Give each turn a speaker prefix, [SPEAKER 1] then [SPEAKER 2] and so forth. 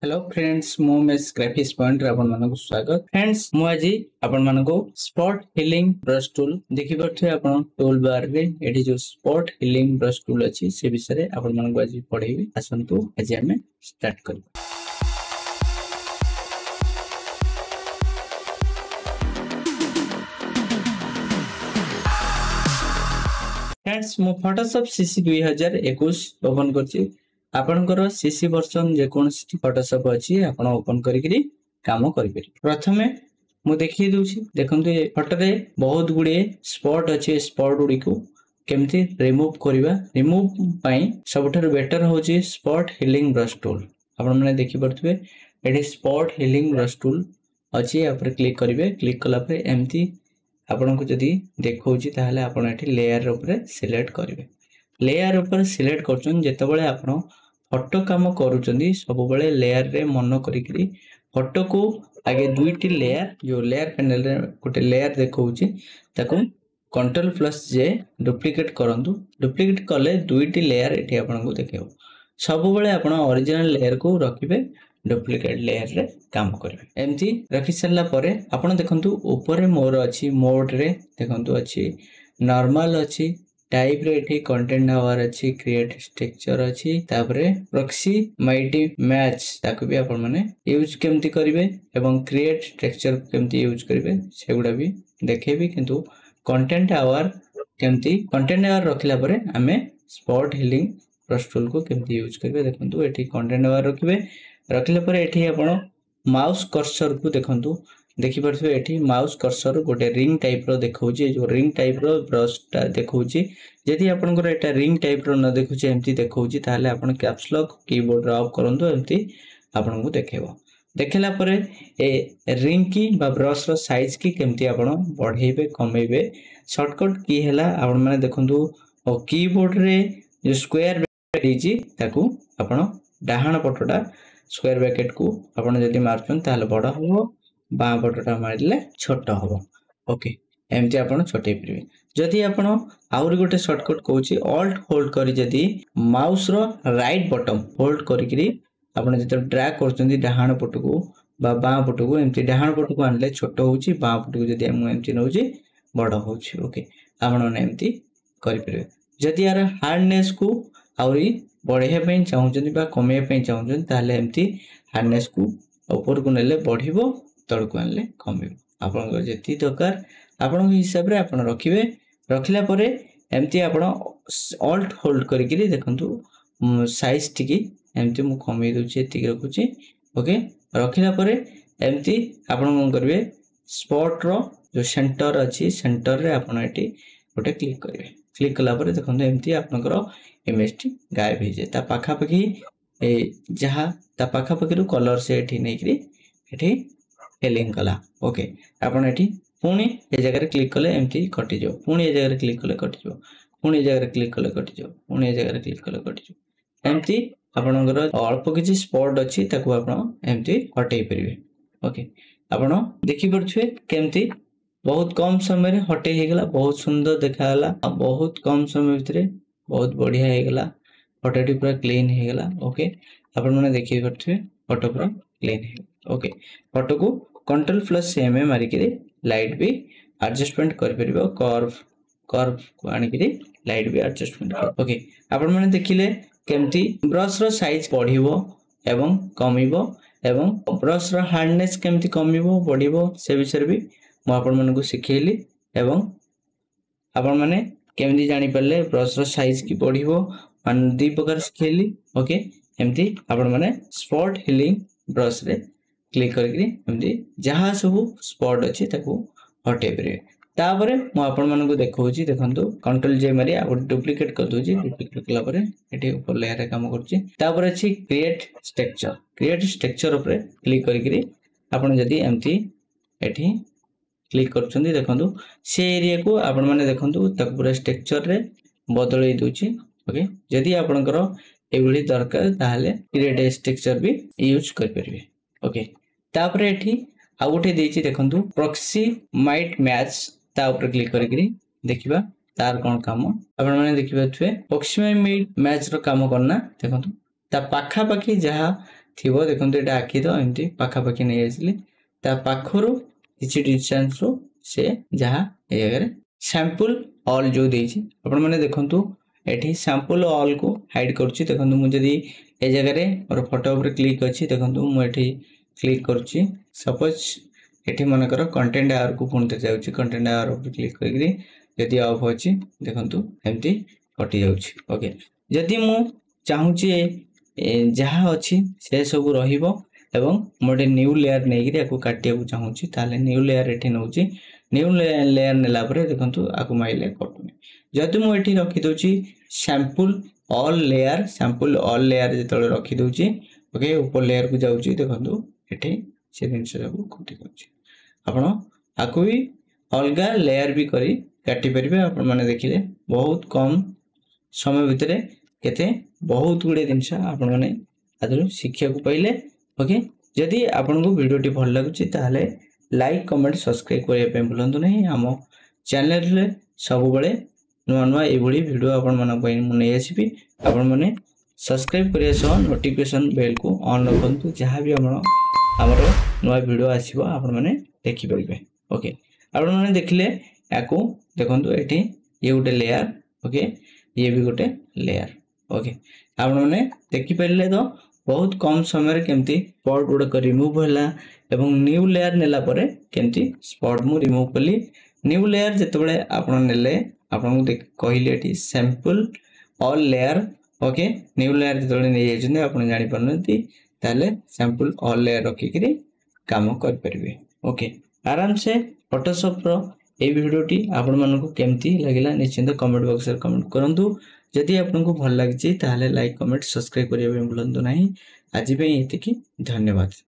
[SPEAKER 1] Hello friends मु mess graphics point रे आपन मानको स्वागत। फ्रेंड्स मु आज आपन मानको स्पॉट हीलिंग ब्रश टूल देखि परथे आपन टूल बार रे एठी जो स्पॉट हीलिंग ब्रश टूल अछि से विषय रे आपन मानको आज पढेबी। आसंतु आज हमें स्टार्ट करबा। फ्रेंड्स मु फोटोशॉप सीसी 2021 ओपन करछि। आपनकर सीसी वर्जन जे कोनसी फोटोशॉप अछि आपन ओपन करिकरी काम करिबे। प्रथमे मु देखि दोछि देखंतु ए फोटो रे बहुत गुडे स्पॉट अछि। स्पॉट गुडी को केमति रिमूव करिबा। रिमूव पई सबथर बेटर होछि स्पॉट हीलिंग ब्रश टूल। आपन माने देखि परथबे एडी स्पॉट हीलिंग ब्रश टूल अछि। या पर क्लिक करिवे। क्लिक कला पे एमति आपन को जदी देखौछि ताहाले आपन एठी लेयर ऊपर सिलेक्ट करिवे। लेयर ऊपर सिलेक्ट करछन जेतबेले आपन फोटो काम करूचंदी सब बेले लेयर रे मन करिकरी फोटो को आगे दुईटी लेयर जो लेयर पैनल रे गोटे लेयर देखौछि ताको कंट्रोल प्लस जे डुप्लीकेट करंतु। डुप्लीकेट कले दुईटी लेयर एठी आपन को देखेबो। सब बेले आपन ओरिजिनल लेयर को रखिबे डुप्लीकेट लेयर रे काम करिवे। एमती रखि सरला परे आपन देखंतु ऊपर मोर अछि मोड रे देखंतु अछि नॉर्मल अछि टाइप रे एठी कंटेंट आवर अछि क्रिएट स्ट्रक्चर अछि तापरे प्रॉक्सी माइटी मैच ताको भी आपन माने यूज केमती करिवे एवं क्रिएट स्ट्रक्चर केमती यूज करिवे सेगुडा भी देखेबी। किंतु कंटेंट आवर केमती कंटेंट आवर रखिला परे हमें स्पॉट हीलिंग ब्रश टूल को केमती यूज करिवे देखंतु एठी कंटेंट आवर रखिबे। रखिला परे एठी आपन माउस कर्सर को देखंतु देखि परथबे एठी माउस कर्सर गोटे रिंग टाइप रो देखौछि। जो रिंग टाइप रो ब्रश ता देखौछि यदि आपन को एटा रिंग टाइप रो न देखौछि एमती देखौछि ताहाले आपन कैप्स लॉक कीबोर्ड रो ऑफ करंतु एमती आपन को देखेबो। देखला परे ए रिंग की बा ब्रश रो साइज की केमती आपन बढ़ेबे कमेबे शॉर्टकट की हैला आपन माने देखंतु ओ कीबोर्ड रे जो स्क्वायर ब्रैकेट दिछि ताकू आपन डाहाण पटोटा स्क्वायर ब्रैकेट को आपन जदी मारछन ताहाले बडा होबो बां पटोटा मारले छोट होबो। ओके एमती आपन छोटे परिबे। जदी आपन आउरी गोटे शॉर्टकट कहूची ऑल्ट होल्ड करी जदी mouse row right button hold करिकरी आपन जते ड्रैग करचंदी डाहाण पटको बा बां पटको एमती डाहाण पटको आनले छोट होउची बां पटको जदी हम एमती नउची बडा होउची। ओके आपन माने एमती करि परिबे। जदी यार हार्डनेस को आउरी बढ़िया पई चाहउचंदी बा कमे पई चाहउचंदी ताले एमती हार्डनेस को ऊपर को नेले बढ़िबो तळ को आनले कमिबो। आपन को जेती दरकार आपन हिसाब रे आपन रखिबे। रखिला परे एमती आपन ऑल्ट होल्ड करिकरी देखंतु साइज टिकी एमती मु कमे दोछि एतिक रखुछि। ओके रखिला परे एमती आपन कोन करबे स्पॉट रो जो सेंटर अछि सेंटर रे आपन एटी गोटे क्लिक करिवे। क्लिक कला परे देखंतु एमती आपनकर इमेज टी गायब हो जाय ता पाखा पखी ए जहा ता पाखा पखी रो कलर से एठी नेकरी एठी हेलिंग कला। ओके आपन एठी पुणी ए जगह रे क्लिक कले एमती कटि जाओ पुणी ए जगह रे क्लिक कले कटि जाओ पुणी ए जगह रे क्लिक कले कटि जाओ पुणी ए जगह रे क्लिक कले कटि जाओ एमती आपनकर अल्प किछि स्पॉट अछि ताकू आपन एमती हटै परिबे। ओके आपन देखि परछुए केमती बहुत कम समय रे हटै हे गेला बहुत सुंदर देखा हला बहुत कम समय भितरे बहुत बढ़िया हे गेला फोटोटी पूरा क्लीन हे गेला। ओके आपन माने देखि परछुए फोटो पूरा क्लीन हे। ओके फोटो को कंट्रोल प्लस एम मारी के लाइट भी एडजस्टमेंट कर परिबो कर्व को आनी के लाइट भी एडजस्टमेंट कर। ओके आपन माने देखिले केमती ब्रश रो साइज बढ़िबो एवं कमिबो एवं ब्रश रो हार्डनेस केमती कमिबो बढ़िबो से विषय भी म आपन मन को सिखेली एवं आपन माने केमती जानि परले ब्रश रो साइज की बढ़िबो मान दी प्रकार सिखेली। ओके एमती आपन माने स्पॉट हीलिंग ब्रश रे क्लिक करके एमती जहा सब स्पॉट अछि ताको हटे परिबे। तापरे म आपन मन को देखौची देखंतु कंट्रोल जे मारी आ डुप्लीकेट कर दोची डुप्लीकेट कला परे एठी ऊपर लेयर रे काम करची। तापरे अछि क्रिएट स्ट्रक्चर ऊपर क्लिक करके आपन जदी एमती एठी क्लिक करछंदी देखंतु से एरिया को आपन माने देखंतु ताको पूरा स्ट्रक्चर रे बदलै दोची। ओके जदी आपनकर एबली दरकार ताहाले क्रिएट स्ट्रक्चर भी यूज कर परिबे। ओके तापरे एठी आ उठे देछि देखंतु प्रॉक्सी माइट मैच ता ऊपर क्लिक करके देखिबा तार कोन काम आपन माने देखिबा छुए प्रॉक्सी माइट मैच रो काम करना देखंतु ता पाखा पाखी जहा थिबो देखंतु एटा आखि तो एमती पाखापाखि नहीं आसिले ता पाखरु किछि डिस्टेंस रो से जहा ए जगह सैंपल ऑल जो देछि आपण माने देखंतु एठी सैंपल ऑल को हाइड करछि देखंतु मु जदी ए जगह रे और फोटो ऊपर क्लिक अछि देखंतु मु एठी क्लिक करछि सपोज एठी मन कर कंटेंट आवर को पुनते जाउछि कंटेंट आवर ऊपर क्लिक करिकरी जदी ऑफ अछि देखंतु एमती कटि जाउछि ओके जदी मु चाहूछि जहा अछि से सब रहिबो एवं मोटे न्यू लेयर नै गिरी आको काटिया को चाहूछि ताले न्यू लेयर एठी नउछि न्यू लेयर नेला परे देखंतु आको माइले कटुनी जदी मु एठी रखि दोछि सैंपल ऑल लेयर जेतले रखि दोछि ओके ऊपर लेयर को जाउछि देखंतु एठी से दिन से सब कटि जाउछि आपण आको भी अलगा लेयर भी करी काटी परिबे आपण माने देखिले बहुत कम समय भितरे केते बहुत गुडे दिनस आपण माने आदर शिक्षा को पाइले ओके जदी आपण को वीडियो टी भल लागुची ताले लाइक कमेंट सब्सक्राइब करिया पे भूलंतु नहीं हम चैनल रे सब बळे नुवा नुवा ए भली वीडियो आपण माने पई मने आसीबी आपण माने सब्सक्राइब करिया सह नोटिफिकेशन बेल को ऑन रखंतु जहां भी हमरो नुवा वीडियो आसीबो आपण माने देखि परिबे ओके आपण माने देखले याको देखंतु एठी ये गोटे लेयर ओके ये भी गोटे लेयर ओके आपण माने देखि परिले तो बहुत कम समय रे केमती स्पॉट गुड को रिमूव होला एवं न्यू लेयर नेला परे केमती स्पॉट मु रिमूव कली न्यू लेयर जतबेले आपण नेले आपण को कहिले एठी sample all layer okay new layer जतबेले नै जायछन आपण जानि परनती ताले सैंपल ऑल लेयर रखि करी काम कर परिबे ओके आराम से फोटोशॉप रो ए वीडियोटी आपण मानको केमती लागिला निश्चित कमेंट बॉक्स रे कमेंट करंतु जदि आपनको भल लागिछि ताले लाइक कमेंट सब्सक्राइब करिया भूलंतु नाही आज पे एतिकी धन्यवाद।